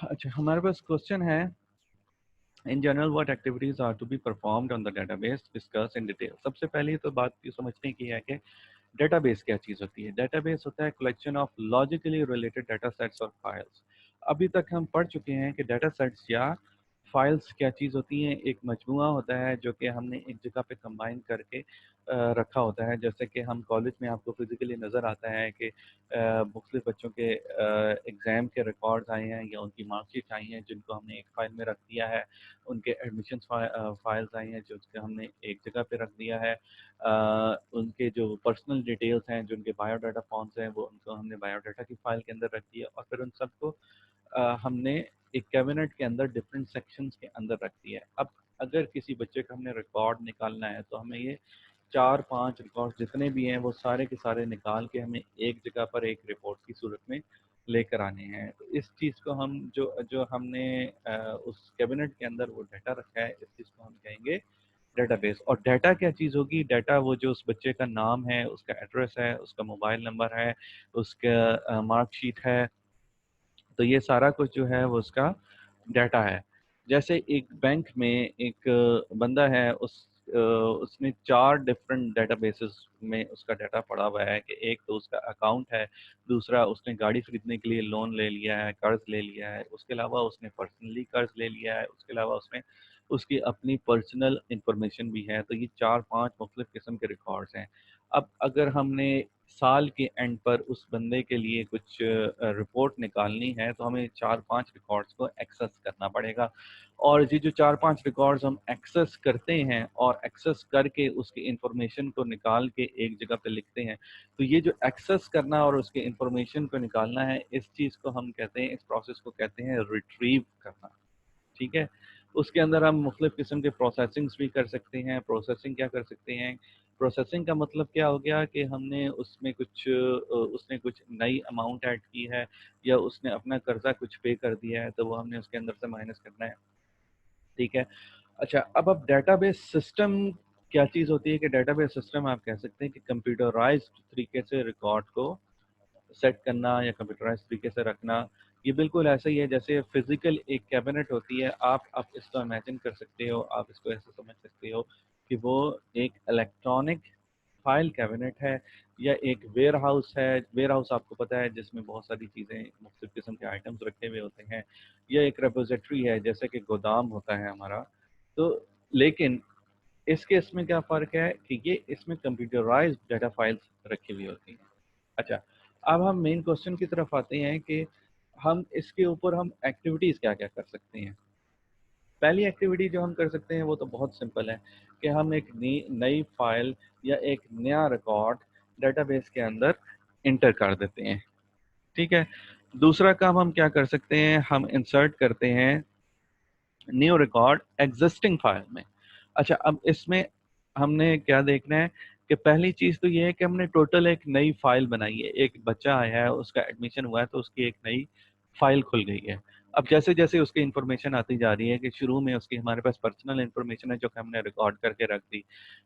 अच्छा, हमारे पास क्वेश्चन है, in general what activities are to be performed on the database, discuss in detail. सबसे पहले तो बात ये समझने की है कि डेटाबेस क्या चीज़ होती है। डेटाबेस होता है collection of logically related data sets और फाइल्स। अभी तक हम पढ़ चुके हैं कि डाटा सेट्स या फाइल्स क्या चीज़ होती हैं। एक मजमूआ होता है जो कि हमने एक जगह पे कंबाइन करके रखा होता है। जैसे कि हम कॉलेज में आपको फिजिकली नज़र आता है कि मुख्तलिफ बच्चों के एग्ज़ाम के रिकॉर्ड्स आए हैं या उनकी मार्कशीट आई हैं जिनको हमने एक फ़ाइल में रख दिया है। उनके एडमिशन फाइल्स आई हैं जो हमने एक जगह पे रख दिया है। उनके जो पर्सनल डिटेल्स हैं, जो उनके बायोडाटा फॉर्म्स हैं, वो उनको हमने बायोडाटा की फ़ाइल के अंदर रख दिया और फिर उन सबको हमने एक कैबिनेट के अंदर डिफरेंट सेक्शंस के अंदर रख दिया है। अब अगर किसी बच्चे का हमने रिकॉर्ड निकालना है तो हमें ये 4-5 रिकॉर्ड जितने भी हैं वो सारे के सारे निकाल के हमें एक जगह पर एक रिपोर्ट की सूरत में लेकर आने हैं। तो इस चीज़ को हम जो जो हमने उस कैबिनेट के अंदर वो डाटा रखा है, इस चीज़ को हम कहेंगे डेटाबेस। और डाटा क्या चीज़ होगी? डाटा वो जो उस बच्चे का नाम है, उसका एड्रेस है, उसका मोबाइल नंबर है, उसका मार्कशीट है, तो ये सारा कुछ जो है वो उसका डाटा है। जैसे एक बैंक में एक बंदा है, उसने 4 डिफरेंट डेटाबेसेस में उसका डाटा पड़ा हुआ है कि एक तो उसका अकाउंट है, दूसरा उसने गाड़ी खरीदने के लिए लोन ले लिया है, कर्ज ले लिया है, उसके अलावा उसने पर्सनली कर्ज ले लिया है, उसके अलावा उसने उसकी अपनी पर्सनल इंफॉर्मेशन भी है। तो ये 4-5 मुख्तलिफ किस्म के रिकॉर्ड्स हैं। अब अगर हमने साल के एंड पर उस बंदे के लिए कुछ रिपोर्ट निकालनी है तो हमें 4-5 रिकॉर्ड्स को एक्सेस करना पड़ेगा। और ये जो 4-5 रिकॉर्ड्स हम एक्सेस करते हैं और एक्सेस करके उसकी इंफॉर्मेशन को निकाल के एक जगह पे लिखते हैं, तो ये जो एक्सेस करना और उसके इंफॉर्मेशन को निकालना है, इस चीज़ को हम कहते हैं, इस प्रोसेस को कहते हैं रिट्रीव करना। ठीक है। उसके अंदर हम मुख्तलिफ किस्म के प्रोसेसिंग्स भी कर सकते हैं। प्रोसेसिंग क्या कर सकते हैं? प्रोसेसिंग का मतलब क्या हो गया कि हमने उसमें कुछ उसने कुछ नई अमाउंट ऐड की है या उसने अपना कर्जा कुछ पे कर दिया है, तो वो हमने उसके अंदर से माइनस करना है। ठीक है। अच्छा, अब डेटाबेस सिस्टम क्या चीज़ होती है? कि डेटाबेस सिस्टम आप कह सकते हैं कि कंप्यूटराइज्ड तरीके से रिकॉर्ड को सेट करना या कंप्यूटराइज तरीके से रखना। ये बिल्कुल ऐसा ही है जैसे फिजिकल एक कैबिनेट होती है। आप इसको इमेजिन कर सकते हो, आप इसको ऐसे समझ सकते हो कि वो एक इलेक्ट्रॉनिक फाइल कैबिनेट है या एक वेयर हाउस है। वेयर हाउस आपको पता है जिसमें बहुत सारी चीज़ें, मुख्तलिफ किस्म के आइटम्स रखे हुए होते हैं। या एक रेपोजिटरी है जैसे कि गोदाम होता है हमारा। तो लेकिन इसके इसमें क्या फ़र्क है कि ये इसमें कंप्यूटराइज्ड डाटा फाइल्स रखी हुई होती हैं। अच्छा, अब हम मेन क्वेश्चन की तरफ आते हैं कि हम इसके ऊपर हम एक्टिविटीज़ क्या-क्या कर सकते हैं। पहली एक्टिविटी जो हम कर सकते हैं वो तो बहुत सिंपल है कि हम एक नई नई फाइल या एक नया रिकॉर्ड डेटाबेस के अंदर इंटर कर देते हैं। ठीक है। दूसरा काम हम क्या कर सकते हैं? हम इंसर्ट करते हैं न्यू रिकॉर्ड एग्जिस्टिंग फाइल में। अच्छा, अब इसमें हमने क्या देखना है कि पहली चीज़ तो ये है कि हमने टोटल एक नई फाइल बनाई है। एक बच्चा आया है, उसका एडमिशन हुआ है, तो उसकी एक नई फाइल खुल गई है। अब जैसे जैसे उसकी इंफॉर्मेशन आती जा रही है कि शुरू में उसकी हमारे पास पर्सनल इंफॉर्मेशन है जो कि हमने रिकॉर्ड करके रख दी।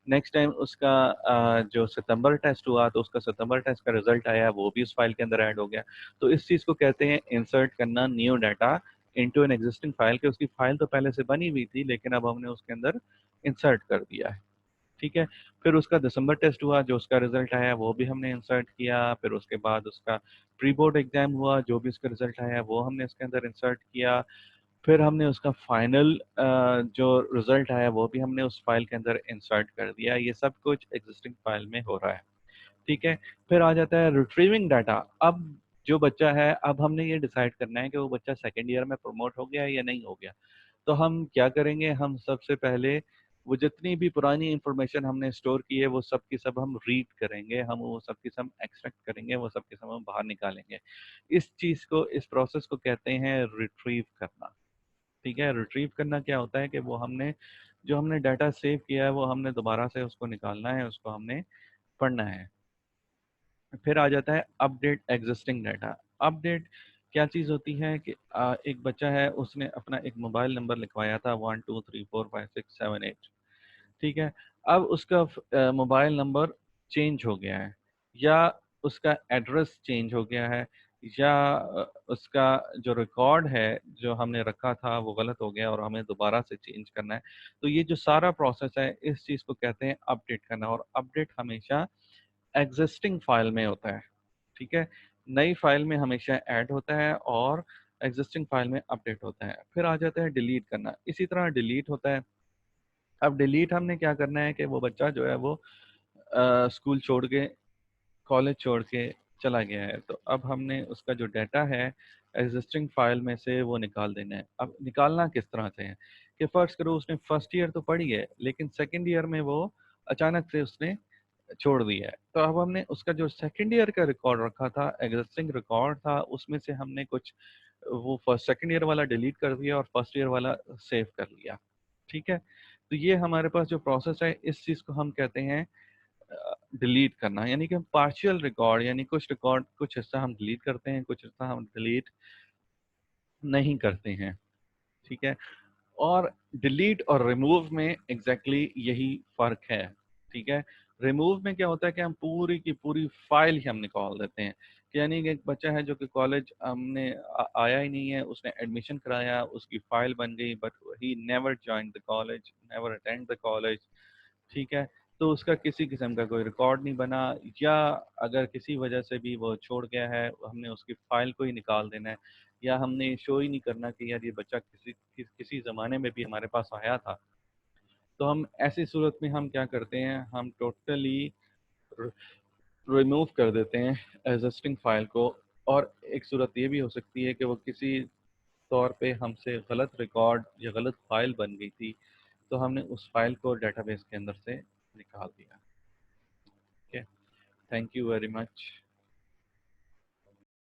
नेक्स्ट टाइम उसका जो सितंबर टेस्ट हुआ तो उसका सितंबर टेस्ट का रिजल्ट आया, वो भी उस फाइल के अंदर ऐड हो गया। तो इस चीज़ को कहते हैं इंसर्ट करना new data into an existing file. कि उसकी फाइल तो पहले से बनी हुई थी लेकिन अब हमने उसके अंदर इंसर्ट कर दिया है। ठीक है। फिर उसका दिसंबर टेस्ट हुआ, जो उसका रिजल्ट आया वो भी हमने इंसर्ट किया। फिर उसके बाद उसका प्री बोर्ड एग्जाम हुआ, जो भी उसका रिजल्ट आया वो हमने इसके अंदर इंसर्ट किया। फिर हमने उसका फाइनल जो रिजल्ट आया वो भी हमने उस फाइल के अंदर इंसर्ट कर दिया। ये सब कुछ एग्जिस्टिंग फाइल में हो रहा है। ठीक है। फिर आ जाता है रिट्रीविंग डाटा। अब जो बच्चा है, अब हमने ये डिसाइड करना है कि वो बच्चा सेकेंड ईयर में प्रमोट हो गया है या नहीं हो गया। तो हम क्या करेंगे? हम सबसे पहले वो जितनी भी पुरानी इंफॉर्मेशन हमने स्टोर की है वो सब की सब हम रीड करेंगे, हम वो सब की सब एक्सट्रैक्ट करेंगे, वो सब की सब हम बाहर निकालेंगे। इस चीज़ को, इस प्रोसेस को कहते हैं रिट्रीव करना। ठीक है। रिट्रीव करना क्या होता है कि वो हमने जो हमने डाटा सेव किया है वो हमने दोबारा से उसको निकालना है, उसको हमने पढ़ना है। फिर आ जाता है अपडेट एग्जिस्टिंग डाटा। अपडेट क्या चीज़ होती है कि एक बच्चा है, उसने अपना एक मोबाइल नंबर लिखवाया था 12345678। ठीक है। अब उसका मोबाइल नंबर चेंज हो गया है या उसका एड्रेस चेंज हो गया है یا اس کا جو ریکارڈ ہے جو ہم نے رکھا تھا وہ غلط ہو گیا اور ہمیں دوبارہ سے چینج کرنا ہے. تو یہ جو سارا پروسیس ہے اس چیز کو کہتے ہیں اپڈیٹ کرنا, اور اپڈیٹ ہمیشہ ایگزسٹنگ فائل میں ہوتا ہے. ٹھیک ہے, نئی فائل میں ہمیشہ ایڈ ہوتا ہے اور ایگزسٹنگ فائل میں اپڈیٹ ہوتا ہے. پھر آ جاتا ہے ڈیلیٹ کرنا, اسی طرح ڈیلیٹ ہوتا ہے. اب ڈیلیٹ ہم نے کیا کرنا ہے کہ وہ بچہ جو ہے وہ اسکول چھوڑ کے, کالج چھوڑ کے چلا گیا ہے, تو اب ہم نے اس کا جو ڈیٹا ہے ایگزسٹنگ فائل میں سے وہ نکال دینا ہے. اب نکالنا کس طرح سے ہے کہ فرض کرو اس نے فرسٹ ایئر تو پڑھی ہے لیکن سیکنڈ ایئر میں وہ اچانک سے اس نے چھوڑ دی ہے. تو اب ہم نے اس کا جو سیکنڈ ایئر کا ریکارڈ رکھا تھا, ایگزسٹنگ ریکارڈ تھا, اس میں سے ہم نے کچھ وہ فرسٹ سیکنڈ ایئر والا ڈیلیٹ کر دیا اور فرسٹ ایئر والا سیو کر لیا. ٹھیک ہے, تو یہ ہمارے پاس جو پروسیس ہے اس چیز کو ہم کہتے ہیں ڈیلیٹ کرنا. یعنی کہ پارشل ریکارڈ, یعنی کچھ حصہ ہم ڈیلیٹ کرتے ہیں, کچھ حصہ ہم ڈیلیٹ نہیں کرتے ہیں. ٹھیک ہے, اور ڈیلیٹ اور ریموو میں ایگزیکٹلی یہی فرق ہے. ٹھیک ہے, ریموو میں کیا ہوتا ہے کہ ہم پوری کی پوری فائل ہی ہم نکال دیتے ہیں. یعنی کہ ایک بچہ ہے جو کہ کالج ہم نے آیا ہی نہیں ہے, اس نے ایڈمیشن کرایا, اس کی فائل بن گئی, but he never join the college, never attend the college. ٹھیک ہے, تو اس کا کسی قسم کا کوئی ریکارڈ نہیں بنا, یا اگر کسی وجہ سے بھی وہ چھوڑ گیا ہے ہم نے اس کی فائل کو ہی نکال دینا ہے, یا ہم نے شو ہی نہیں کرنا کہ یار یہ بچہ کسی زمانے میں بھی ہمارے پاس آیا تھا. تو ہم ایسی صورت میں ہم کیا کرتے ہیں, ہم ٹوٹلی ریموو کر دیتے ہیں ایگزسٹنگ فائل کو. اور ایک صورت یہ بھی ہو سکتی ہے کہ وہ کسی طور پہ ہم سے غلط ریکارڈ یا غلط فائل بن گئی تھی, تو ہم نے اس فائل کو ڈیٹا بیس کے اندر سے نکال دیا. Okay, thank you very much.